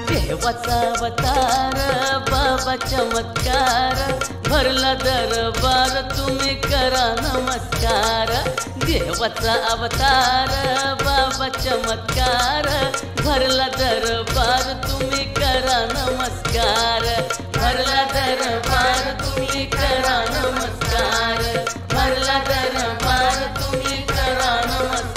देवाचा अवतार बाबा चमत्कार, भरला दरबार तुम्ही करा नमस्कार। देवाचा अवतार बाबा चमत्कार, भरला दरबार तुम्ही करा नमस्कार। भरला दरबार तुम्ही करा नमस्कार, भरला दरबार तुम्ही करा नमस्कार।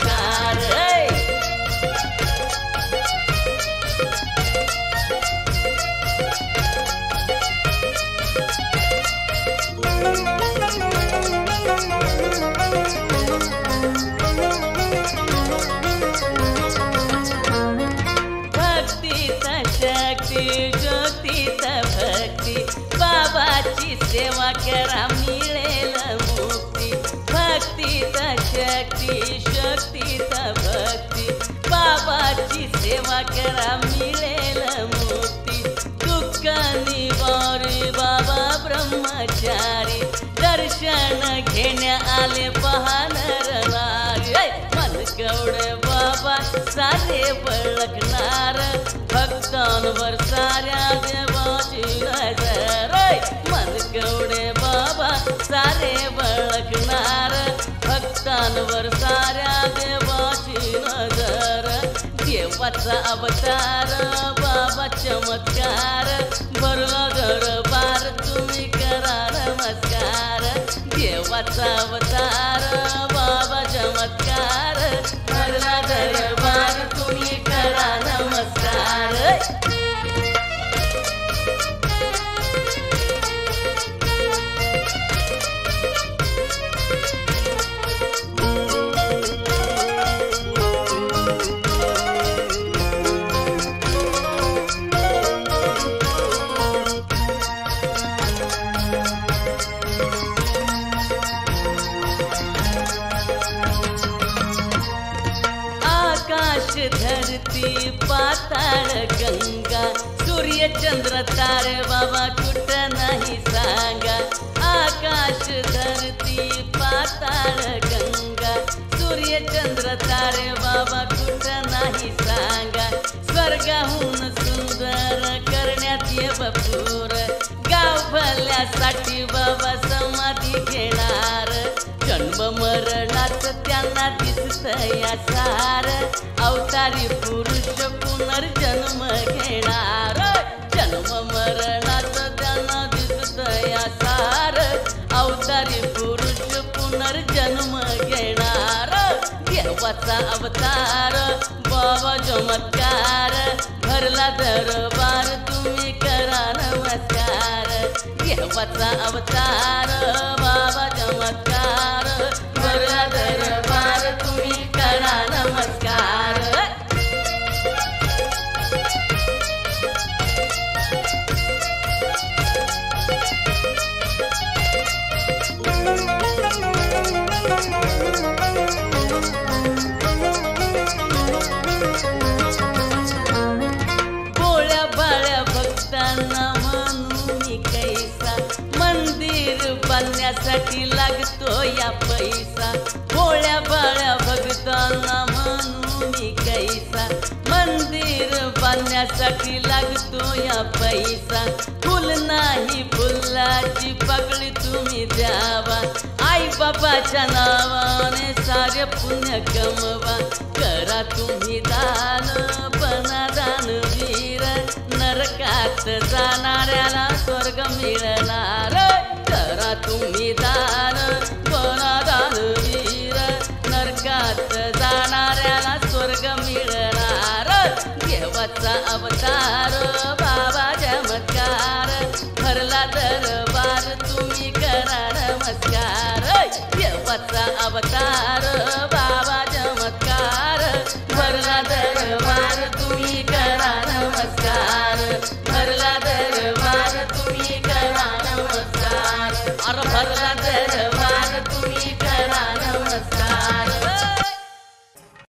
भक्तीचा शक्ती ज्योतीचा भक्ती, बाबाची सेवा करा मिळेल मुक्ती। भक्तीचा शक्ती शक्तीचा भक्ती, बाबाची सेवा करा मिळेल मुक्ती। दुःख निवारी बाबा ब्रह्मचारी, दर्शन घेण्या आले पहा नर नारी। मनकवडे बाबा सारे बळकणार, भक्तांवर साऱ्या देवाची नजर। मनकवडे बाबा सारे बळकणार, भक्तांवर साऱ्या देवाची नजर। देवाचा अवतार बाबा चमत्कार, भरला दरबार तुम्ही करा नमस्कार। देवाचा अवतार बाबा चमत्कार, भरला दरबार तुम्ही करा नमस्कार। आकाश धरती पाताळ गंगा, सूर्य चंद्र तारे बाबा कुठं नाही सांगा। आकाश धरती पाताळ गंगा, सूर्य चंद्र तारे बाबा कुठं नाही सांगा। स्वर्गाहून सुंदर करण्यात ये बपूर, गाव भल्यासाठी बाबा समाधी घेणार। जन्म मरणाच त्यांना दिसतंय सार, अवतारी पुरुष पुनर्जन्म घेणार। जन्म मरणाच त्यांना दिसतंय सार, अवतारी पुरुष पुनर्जन्म घेणार। देवाचा अवतार बाबा चमत्कार, भरला दरबार तुम्ही करा नमस्कार। देवाचा अवतार बाबा चमत्कार, भरला दरबार तुम्ही करा नमस्कार। भोळ्या भाळ्या भक्तांना म्हणून कैसा, मंदिर बांधण्यासाठी लागतो या पैसा। भोळ्या भाळ्या भक्तांना म्हणून कैसा, मंदिर बांधण्यासाठी लागतो या पैसा। फुल नाही फुलाची पगडी तुम्ही द्यावा, आई बाबाच्या नावाने सारे पुण्य कमवा। करा तुम्ही दान पणा दानवीर, नरकात जाणाऱ्याला स्वर्ग मिळणार। करा तुम्ही दान पणा दानवीर, नरकात जाणाऱ्याला स्वर्ग मिळणार। देवा देवाचा अवतार बाबा चमत्कार भरला दरबार तुम्ही करा नमस्कार देवाचा अवतार बाबा